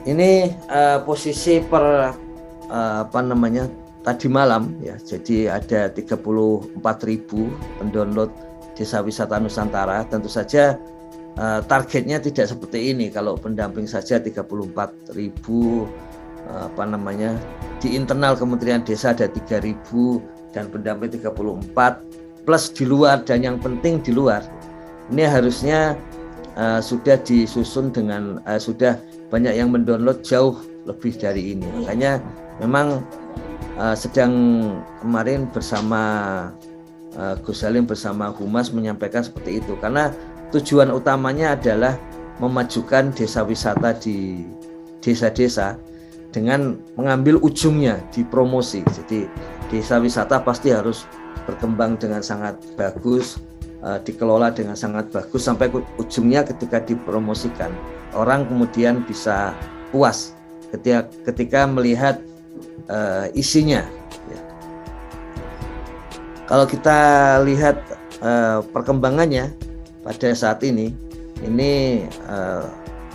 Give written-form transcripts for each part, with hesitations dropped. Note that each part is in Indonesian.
Ini posisi apa namanya tadi malam ya. Jadi ada 34.000 pendownload Desa Wisata Nusantara. Tentu saja targetnya tidak seperti ini. Kalau pendamping saja 34.000, apa namanya, di internal Kementerian Desa ada 3.000 dan pendamping 34 plus di luar, dan yang penting di luar. Ini harusnya sudah disusun dengan sudah banyak yang mendownload jauh lebih dari ini. Makanya memang sedang kemarin bersama Gus Salim bersama Humas menyampaikan seperti itu, karena tujuan utamanya adalah memajukan desa wisata di desa-desa dengan mengambil ujungnya di promosi. Jadi desa wisata pasti harus berkembang dengan sangat bagus, dikelola dengan sangat bagus sampai ujungnya ketika dipromosikan orang kemudian bisa puas ketika melihat isinya. Kalau kita lihat perkembangannya pada saat ini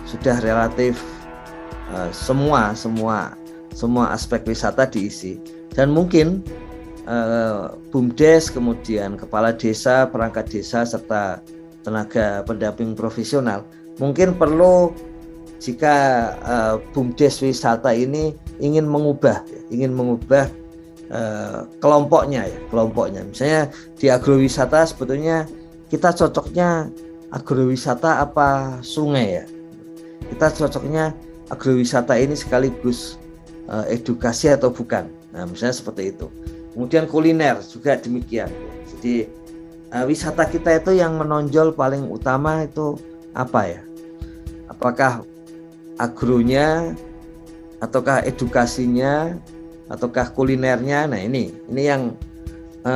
sudah relatif semua aspek wisata diisi, dan mungkin BUMDes, kemudian kepala desa, perangkat desa, serta tenaga pendamping profesional mungkin perlu, jika BUMDes wisata ini ingin mengubah kelompoknya. Misalnya di agrowisata sebetulnya kita cocoknya agrowisata apa sungai ya? Kita cocoknya agrowisata ini sekaligus edukasi atau bukan? Nah, misalnya seperti itu. Kemudian kuliner juga demikian. Jadi wisata kita itu yang menonjol paling utama itu apa ya? Apakah agronya, ataukah edukasinya, ataukah kulinernya? Nah ini yang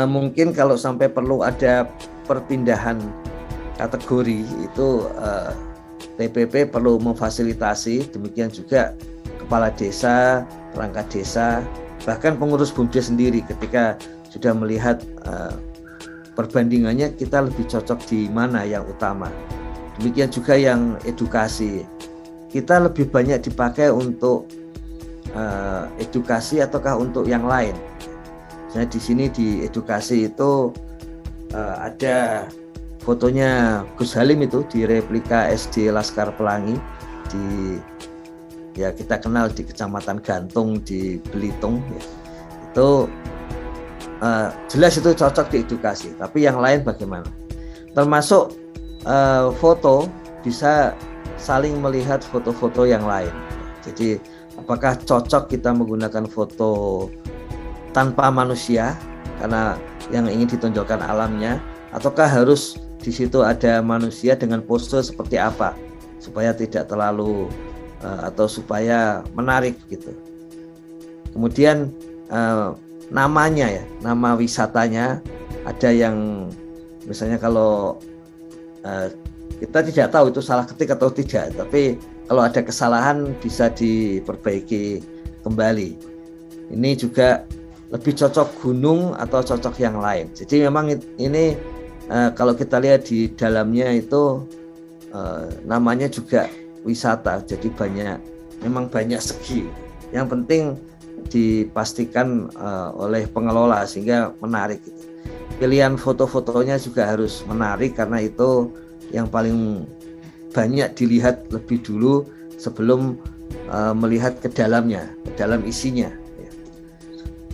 mungkin kalau sampai perlu ada perpindahan kategori itu TPP perlu memfasilitasi, demikian juga kepala desa, perangkat desa, bahkan pengurus BUMDes sendiri ketika sudah melihat perbandingannya kita lebih cocok di mana yang utama. Demikian juga yang edukasi, kita lebih banyak dipakai untuk edukasi ataukah untuk yang lain. Misalnya di sini di edukasi itu ada fotonya Gus Salim itu di replika SD Laskar Pelangi ya kita kenal di Kecamatan Gantung di Belitung ya. Itu jelas itu cocok di edukasi, tapi yang lain bagaimana? Termasuk foto bisa saling melihat foto-foto yang lain. Jadi apakah cocok kita menggunakan foto tanpa manusia karena yang ingin ditonjolkan alamnya, ataukah harus di situ ada manusia dengan pose seperti apa supaya tidak terlalu atau supaya menarik gitu. Kemudian namanya ya, nama wisatanya ada yang misalnya kalau kita tidak tahu itu salah ketik atau tidak, tapi kalau ada kesalahan bisa diperbaiki kembali. Ini juga lebih cocok gunung atau cocok yang lain. Jadi memang ini kalau kita lihat di dalamnya itu namanya juga wisata, jadi memang banyak segi. Yang penting dipastikan oleh pengelola sehingga menarik gitu. Pilihan foto-fotonya juga harus menarik karena itu yang paling banyak dilihat lebih dulu sebelum melihat ke dalamnya, ke dalam isinya.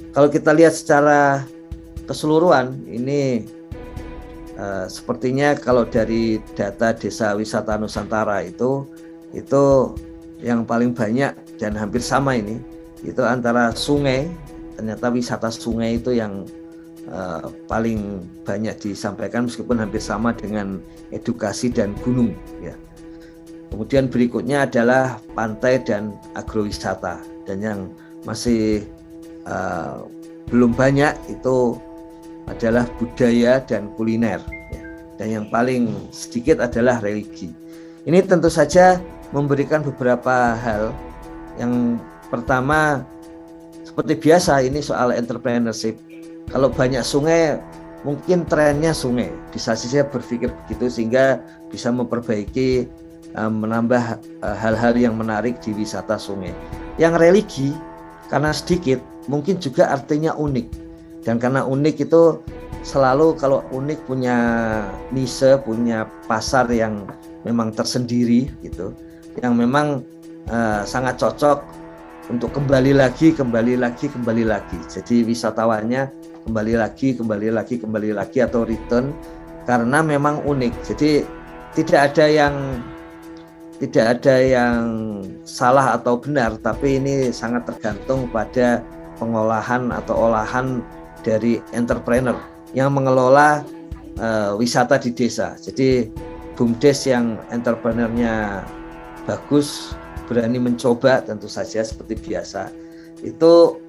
Kalau kita lihat secara keseluruhan ini sepertinya kalau dari data Desa Wisata Nusantara itu yang paling banyak dan hampir sama ini itu antara sungai. Ternyata wisata sungai itu yang paling banyak disampaikan meskipun hampir sama dengan edukasi dan gunung ya. Kemudian berikutnya adalah pantai dan agrowisata, dan yang masih belum banyak itu adalah budaya dan kuliner ya. Dan yang paling sedikit adalah religi. Ini tentu saja memberikan beberapa hal. Yang pertama, seperti biasa ini soal entrepreneurship. Kalau banyak sungai, mungkin trennya sungai. Bisa saja berpikir begitu sehingga bisa memperbaiki menambah hal-hal yang menarik di wisata sungai. Yang religi karena sedikit mungkin juga artinya unik, dan karena unik itu selalu kalau unik punya niche, punya pasar yang memang tersendiri gitu, yang memang sangat cocok untuk kembali lagi. Jadi wisatawannya kembali lagi atau return karena memang unik. Jadi tidak ada yang salah atau benar, tapi ini sangat tergantung pada pengolahan atau olahan dari entrepreneur yang mengelola wisata di desa. Jadi BUMDes yang entrepreneurnya bagus, berani mencoba, tentu saja seperti biasa itu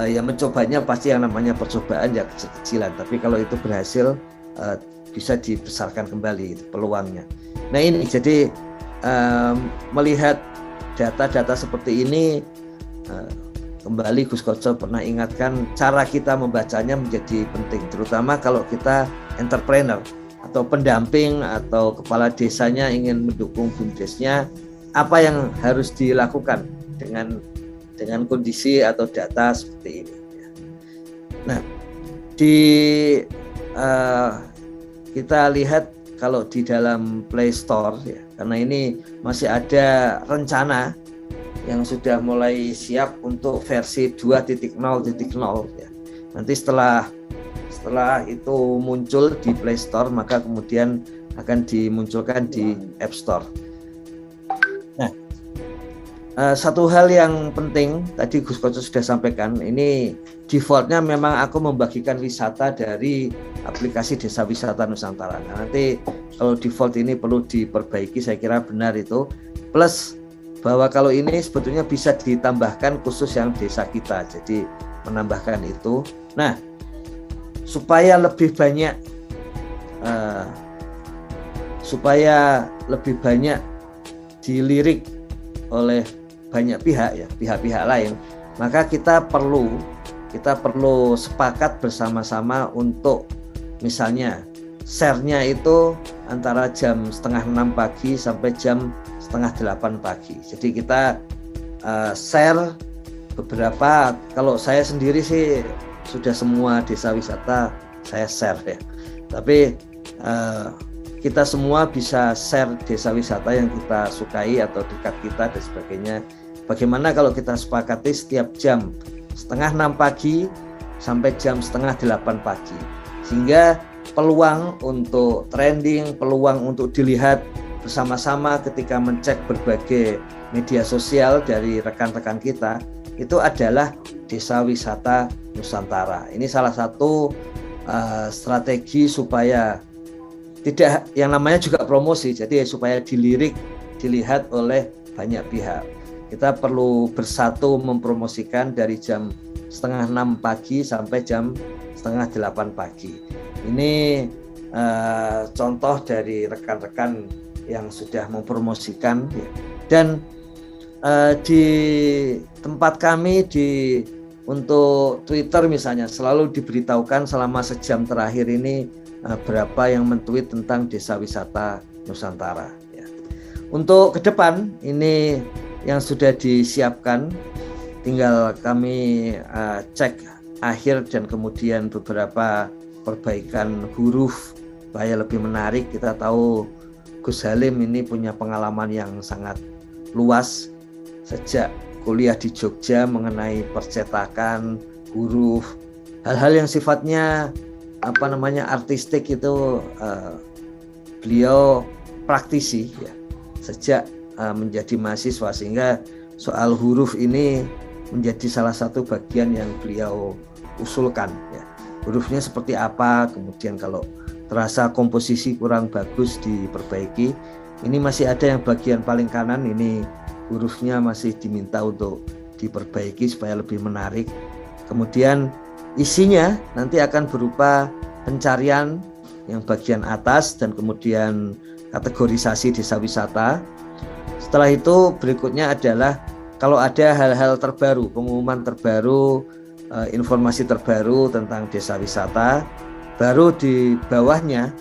ya mencobanya pasti yang namanya percobaan ya kecil-kecilan, tapi kalau itu berhasil bisa dibesarkan kembali itu peluangnya. Nah ini jadi melihat data-data seperti ini, kembali Gus Koco pernah ingatkan cara kita membacanya menjadi penting, terutama kalau kita entrepreneur atau pendamping atau kepala desanya ingin mendukung BUMDesnya, apa yang harus dilakukan dengan kondisi atau data seperti ini. Nah, kita lihat kalau di dalam Play Store ya, karena ini masih ada rencana yang sudah mulai siap untuk versi 2.0.0 ya. Nanti setelah itu muncul di Play Store, maka kemudian akan dimunculkan di App Store. Nah, satu hal yang penting tadi Gus Koco sudah sampaikan, ini defaultnya memang aku membagikan wisata dari aplikasi Desa Wisata Nusantara. Nah, nanti kalau default ini perlu diperbaiki, saya kira benar itu. Plus bahwa kalau ini sebetulnya bisa ditambahkan khusus yang desa kita, jadi menambahkan itu. Nah, supaya lebih banyak dilirik oleh banyak pihak ya, pihak-pihak lain, maka kita perlu sepakat bersama-sama untuk misalnya share-nya itu antara jam 5:30 pagi sampai jam 7:30 pagi. Jadi kita share beberapa, kalau saya sendiri sih sudah semua desa wisata saya share ya. Tapi kita semua bisa share desa wisata yang kita sukai atau dekat kita dan sebagainya. Bagaimana kalau kita sepakati setiap jam 5:30 pagi sampai jam 7:30 pagi, sehingga peluang untuk trending, peluang untuk dilihat bersama-sama ketika mencek berbagai media sosial dari rekan-rekan kita itu adalah Desa Wisata Nusantara. Ini salah satu strategi supaya tidak, yang namanya juga promosi, jadi supaya dilihat oleh banyak pihak. Kita perlu bersatu mempromosikan dari jam 5:30 pagi sampai jam 7:30 pagi. Ini contoh dari rekan-rekan yang sudah mempromosikan ya. Dan di tempat kami untuk Twitter misalnya selalu diberitahukan selama sejam terakhir ini berapa yang men-tweet tentang Desa Wisata Nusantara ya. Untuk ke depan ini yang sudah disiapkan, tinggal kami cek akhir dan kemudian beberapa perbaikan huruf supaya lebih menarik. Kita tahu Gus Halim ini punya pengalaman yang sangat luas sejak kuliah di Jogja mengenai percetakan huruf, hal-hal yang sifatnya artistik itu beliau praktisi ya sejak menjadi mahasiswa, sehingga soal huruf ini menjadi salah satu bagian yang beliau usulkan ya. Hurufnya seperti apa, kemudian kalau terasa komposisi kurang bagus diperbaiki. Ini masih ada yang bagian paling kanan ini hurufnya masih diminta untuk diperbaiki supaya lebih menarik. Kemudian isinya nanti akan berupa pencarian yang bagian atas dan kemudian kategorisasi desa wisata. Setelah itu berikutnya adalah kalau ada hal-hal terbaru, pengumuman terbaru, informasi terbaru tentang desa wisata, baru di bawahnya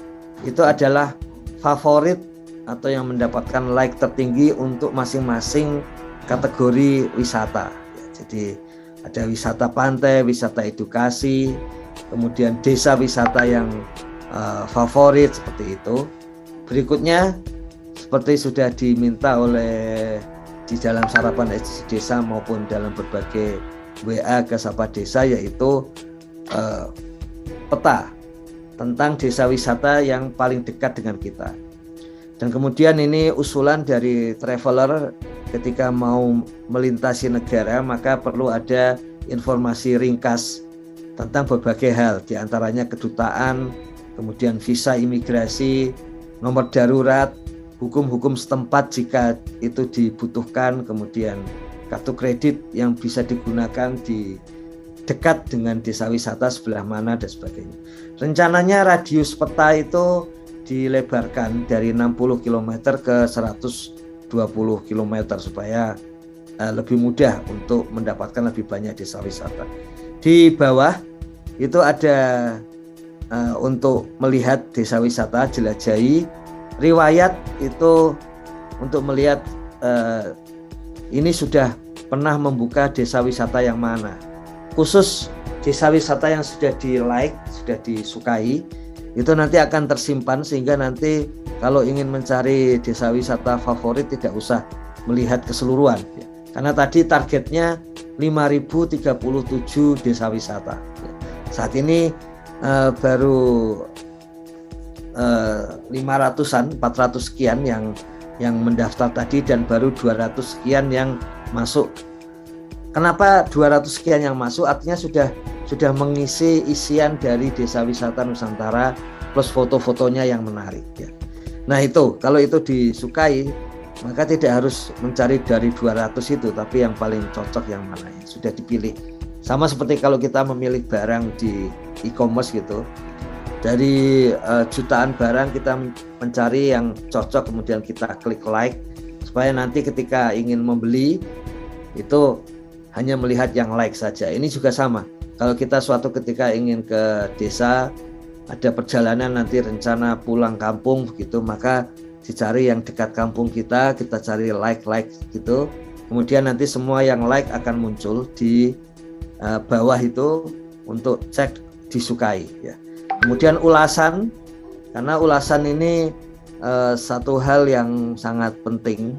itu adalah favorit atau yang mendapatkan like tertinggi untuk masing-masing kategori wisata. Jadi ada wisata pantai, wisata edukasi, kemudian desa wisata yang favorit seperti itu. Berikutnya seperti sudah diminta oleh di dalam sarapan edisi desa maupun dalam berbagai WA ke Sapa Desa, yaitu peta tentang desa wisata yang paling dekat dengan kita. Dan kemudian ini usulan dari traveler ketika mau melintasi negara, maka perlu ada informasi ringkas tentang berbagai hal, diantaranya kedutaan, kemudian visa imigrasi, nomor darurat, hukum-hukum setempat jika itu dibutuhkan, kemudian kartu kredit yang bisa digunakan di dekat dengan desa wisata sebelah mana dan sebagainya. Rencananya radius peta itu dilebarkan dari 60 km ke 120 km supaya lebih mudah untuk mendapatkan lebih banyak desa wisata. Di bawah itu ada untuk melihat desa wisata, jelajahi. Riwayat itu untuk melihat ini sudah pernah membuka desa wisata yang mana. Khusus desa wisata yang sudah di like, sudah disukai, itu nanti akan tersimpan sehingga nanti kalau ingin mencari desa wisata favorit tidak usah melihat keseluruhan. Karena tadi targetnya 5.037 desa wisata. Saat ini baru 500-an, 400 sekian yang mendaftar tadi dan baru 200 sekian yang masuk. Kenapa 200 sekian yang masuk? Artinya sudah mengisi isian dari desa wisata Nusantara plus foto-fotonya yang menarik ya. Nah itu kalau itu disukai maka tidak harus mencari dari 200 itu, tapi yang paling cocok yang mana yang sudah dipilih. Sama seperti kalau kita memilih barang di e-commerce gitu, dari jutaan barang kita mencari yang cocok, kemudian kita klik like supaya nanti ketika ingin membeli itu hanya melihat yang like saja. Ini juga sama. Kalau kita suatu ketika ingin ke desa, ada perjalanan nanti rencana pulang kampung begitu, maka dicari yang dekat kampung kita cari like gitu. Kemudian nanti semua yang like akan muncul di bawah itu untuk cek disukai ya. Kemudian ulasan, karena ulasan ini satu hal yang sangat penting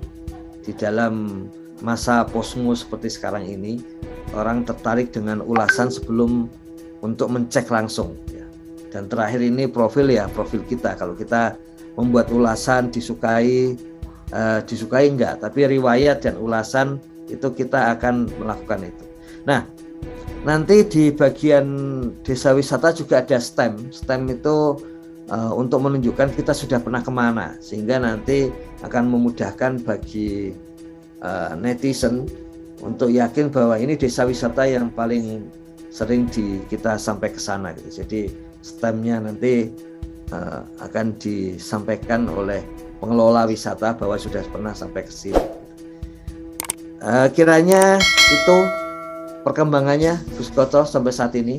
di dalam masa posmo seperti sekarang ini. Orang tertarik dengan ulasan sebelum untuk mencek langsung ya. Dan terakhir ini profil kita. Kalau kita membuat ulasan disukai enggak, tapi riwayat dan ulasan itu kita akan melakukan itu. Nah, nanti di bagian desa wisata juga ada stem itu untuk menunjukkan kita sudah pernah kemana, sehingga nanti akan memudahkan bagi netizen untuk yakin bahwa ini desa wisata yang paling sering kita sampai ke sana gitu. Jadi stemnya nanti akan disampaikan oleh pengelola wisata bahwa sudah pernah sampai ke sini. Kiranya itu perkembangannya Gus Koco sampai saat ini.